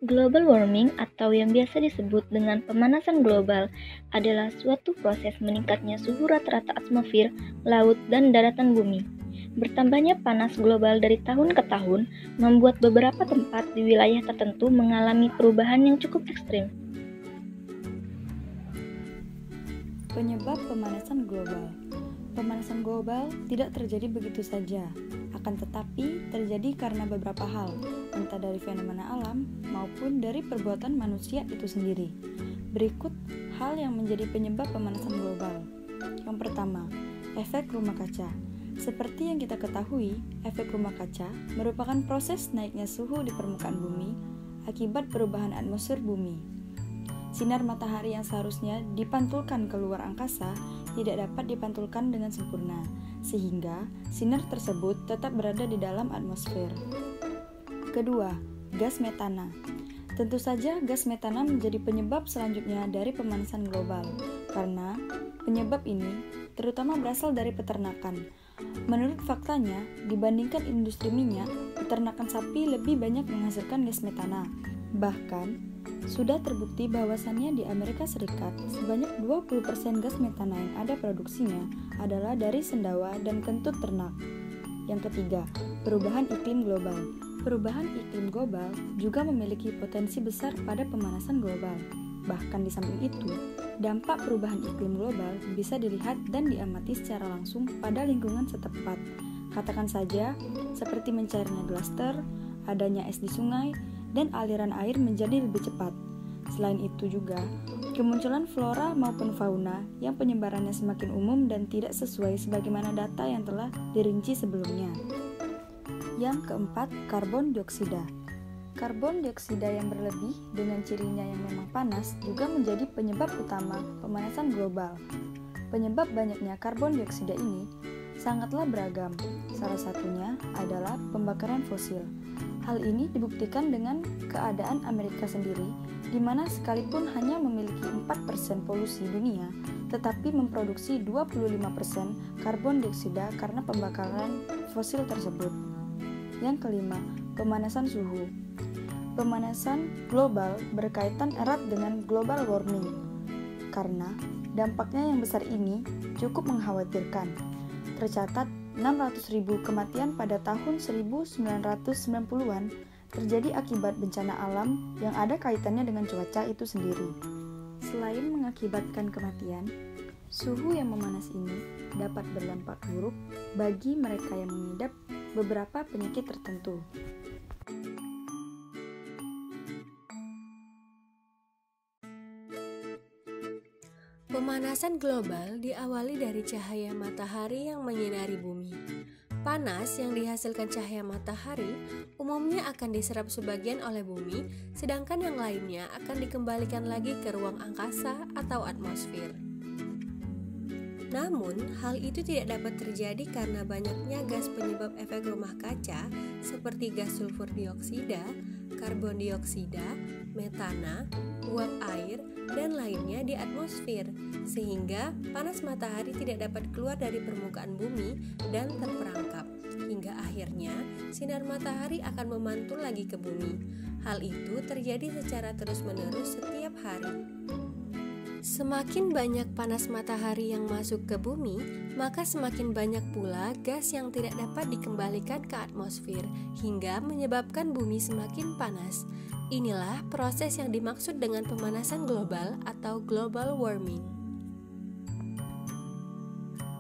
Global warming atau yang biasa disebut dengan pemanasan global adalah suatu proses meningkatnya suhu rata-rata atmosfer, laut, dan daratan bumi. Bertambahnya panas global dari tahun ke tahun membuat beberapa tempat di wilayah tertentu mengalami perubahan yang cukup ekstrim. Penyebab pemanasan global. Pemanasan global tidak terjadi begitu saja, akan tetapi terjadi karena beberapa hal, entah dari fenomena alam maupun dari perbuatan manusia itu sendiri. Berikut hal yang menjadi penyebab pemanasan global. Yang pertama, efek rumah kaca. Seperti yang kita ketahui, efek rumah kaca merupakan proses naiknya suhu di permukaan bumi akibat perubahan atmosfer bumi. Sinar matahari yang seharusnya dipantulkan ke luar angkasa tidak dapat dipantulkan dengan sempurna, sehingga sinar tersebut tetap berada di dalam atmosfer. Kedua, gas metana. Tentu saja gas metana menjadi penyebab selanjutnya dari pemanasan global, karena penyebab ini terutama berasal dari peternakan. Menurut faktanya, dibandingkan industri minyak, peternakan sapi lebih banyak menghasilkan gas metana. Bahkan, sudah terbukti bahwasannya di Amerika Serikat sebanyak 20% gas metana yang ada produksinya adalah dari sendawa dan kentut ternak. Yang ketiga, perubahan iklim global. Perubahan iklim global juga memiliki potensi besar pada pemanasan global. Bahkan di samping itu, dampak perubahan iklim global bisa dilihat dan diamati secara langsung pada lingkungan setempat. Katakan saja, seperti mencairnya glaster, adanya es di sungai, dan aliran air menjadi lebih cepat. Selain itu juga, kemunculan flora maupun fauna yang penyebarannya semakin umum dan tidak sesuai sebagaimana data yang telah dirinci sebelumnya. Yang keempat, karbon dioksida. Karbon dioksida yang berlebih dengan cirinya yang memang panas juga menjadi penyebab utama pemanasan global. Penyebab banyaknya karbon dioksida ini sangatlah beragam. Salah satunya adalah pembakaran fosil. Hal ini dibuktikan dengan keadaan Amerika sendiri, di mana sekalipun hanya memiliki 4% polusi dunia, tetapi memproduksi 25% karbon dioksida karena pembakaran fosil tersebut. Yang kelima, pemanasan suhu. Pemanasan global berkaitan erat dengan global warming, karena dampaknya yang besar ini cukup mengkhawatirkan. Tercatat 600.000 kematian pada tahun 1990-an terjadi akibat bencana alam yang ada kaitannya dengan cuaca itu sendiri. Selain mengakibatkan kematian, suhu yang memanas ini dapat berdampak buruk bagi mereka yang mengidap beberapa penyakit tertentu. Pemanasan global diawali dari cahaya matahari yang menyinari bumi. Panas yang dihasilkan cahaya matahari umumnya akan diserap sebagian oleh bumi, sedangkan yang lainnya akan dikembalikan lagi ke ruang angkasa atau atmosfer. Namun, hal itu tidak dapat terjadi karena banyaknya gas penyebab efek rumah kaca seperti gas sulfur dioksida, karbon dioksida, metana, uap air, dan lainnya di atmosfer, sehingga panas matahari tidak dapat keluar dari permukaan bumi dan terperangkap, hingga akhirnya sinar matahari akan memantul lagi ke bumi. Hal itu terjadi secara terus-menerus setiap hari. Semakin banyak panas matahari yang masuk ke bumi, maka semakin banyak pula gas yang tidak dapat dikembalikan ke atmosfer, hingga menyebabkan bumi semakin panas. Inilah proses yang dimaksud dengan pemanasan global atau global warming.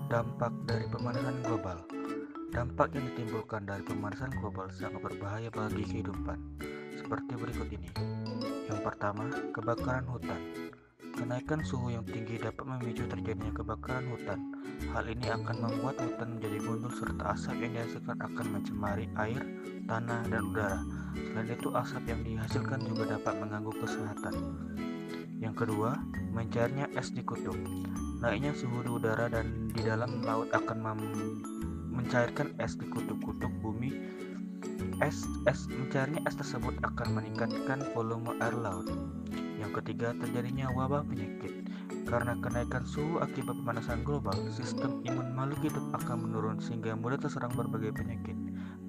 Dampak dari pemanasan global. Dampak yang ditimbulkan dari pemanasan global sangat berbahaya bagi kehidupan, seperti berikut ini. Yang pertama, kebakaran hutan. Kenaikan suhu yang tinggi dapat memicu terjadinya kebakaran hutan. Hal ini akan membuat hutan menjadi gundul serta asap yang dihasilkan akan mencemari air, tanah, dan udara. Selain itu, asap yang dihasilkan juga dapat mengganggu kesehatan. Yang kedua, mencairnya es di kutub. Naiknya suhu di udara dan di dalam laut akan mencairkan es di kutub-kutub bumi. Mencairnya es tersebut akan meningkatkan volume air laut. Yang ketiga, terjadinya wabah penyakit. Karena kenaikan suhu akibat pemanasan global, sistem imun makhluk hidup akan menurun sehingga mudah terserang berbagai penyakit.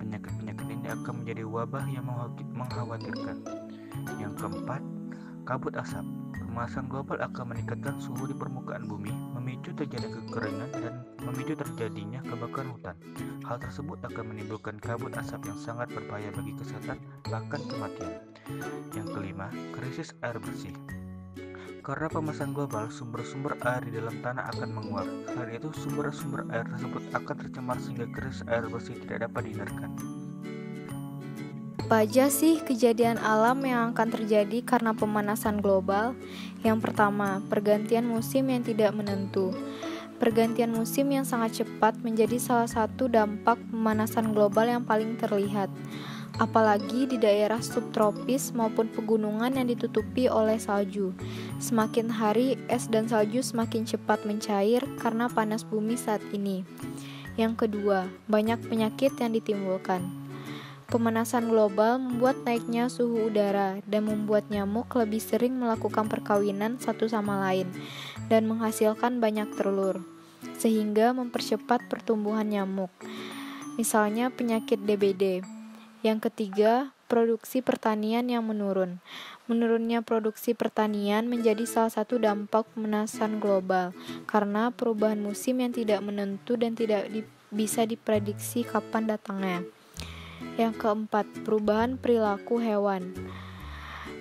Penyakit-penyakit ini akan menjadi wabah yang mengkhawatirkan. Yang keempat, kabut asap. Pemanasan global akan meningkatkan suhu di permukaan bumi, memicu terjadinya kekeringan dan memicu terjadinya kebakaran hutan. Hal tersebut akan menimbulkan kabut asap yang sangat berbahaya bagi kesehatan, bahkan kematian. Yang kelima, krisis air bersih. Karena pemanasan global, sumber-sumber air di dalam tanah akan menguap. Selain itu, sumber-sumber air tersebut akan tercemar sehingga krisis air bersih tidak dapat dihindarkan. Apa aja sih kejadian alam yang akan terjadi karena pemanasan global? Yang pertama, pergantian musim yang tidak menentu. Pergantian musim yang sangat cepat menjadi salah satu dampak pemanasan global yang paling terlihat. Apalagi di daerah subtropis maupun pegunungan yang ditutupi oleh salju. Semakin hari, es dan salju semakin cepat mencair karena panas bumi saat ini. Yang kedua, banyak penyakit yang ditimbulkan. Pemanasan global membuat naiknya suhu udara dan membuat nyamuk lebih sering melakukan perkawinan satu sama lain dan menghasilkan banyak telur, sehingga mempercepat pertumbuhan nyamuk. Misalnya penyakit DBD. Yang ketiga, produksi pertanian yang menurun. Menurunnya produksi pertanian menjadi salah satu dampak pemanasan global karena perubahan musim yang tidak menentu dan tidak bisa diprediksi kapan datangnya. Yang keempat, perubahan perilaku hewan.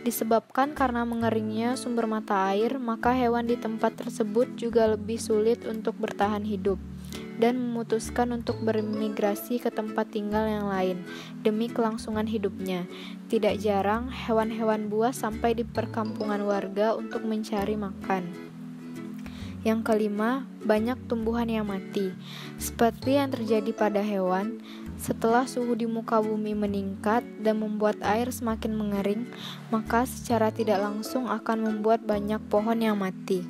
Disebabkan karena mengeringnya sumber mata air, maka hewan di tempat tersebut juga lebih sulit untuk bertahan hidup dan memutuskan untuk bermigrasi ke tempat tinggal yang lain demi kelangsungan hidupnya. Tidak jarang, hewan-hewan buas sampai di perkampungan warga untuk mencari makan. Yang kelima, banyak tumbuhan yang mati. Seperti yang terjadi pada hewan, setelah suhu di muka bumi meningkat dan membuat air semakin mengering, maka secara tidak langsung akan membuat banyak pohon yang mati.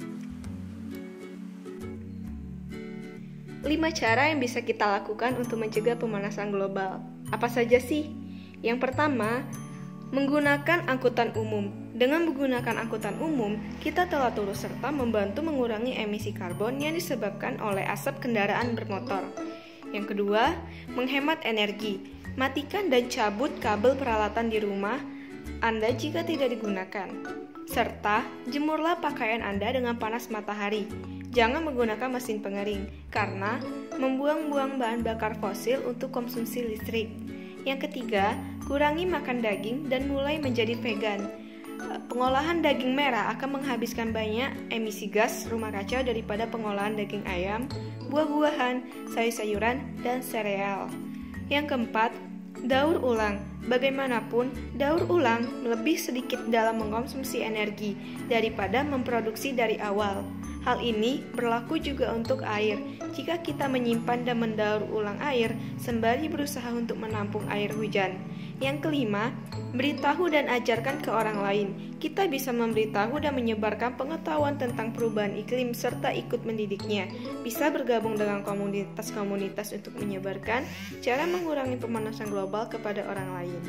5 cara yang bisa kita lakukan untuk mencegah pemanasan global. Apa saja sih? Yang pertama, menggunakan angkutan umum. Dengan menggunakan angkutan umum, kita telah turut serta membantu mengurangi emisi karbon yang disebabkan oleh asap kendaraan bermotor. Yang kedua, menghemat energi. Matikan dan cabut kabel peralatan di rumah Anda jika tidak digunakan. Serta, jemurlah pakaian Anda dengan panas matahari. Jangan menggunakan mesin pengering, karena membuang-buang bahan bakar fosil untuk konsumsi listrik. Yang ketiga, kurangi makan daging dan mulai menjadi vegan. Pengolahan daging merah akan menghabiskan banyak emisi gas rumah kaca daripada pengolahan daging ayam, buah-buahan, sayur-sayuran, dan sereal. Yang keempat, daur ulang. Bagaimanapun, daur ulang lebih sedikit dalam mengkonsumsi energi daripada memproduksi dari awal. Hal ini berlaku juga untuk air. Jika kita menyimpan dan mendaur ulang air, sembari berusaha untuk menampung air hujan. Yang kelima, beritahu dan ajarkan ke orang lain. Kita bisa memberitahu dan menyebarkan pengetahuan tentang perubahan iklim serta ikut mendidiknya. Bisa bergabung dengan komunitas-komunitas untuk menyebarkan cara mengurangi pemanasan global kepada orang lain.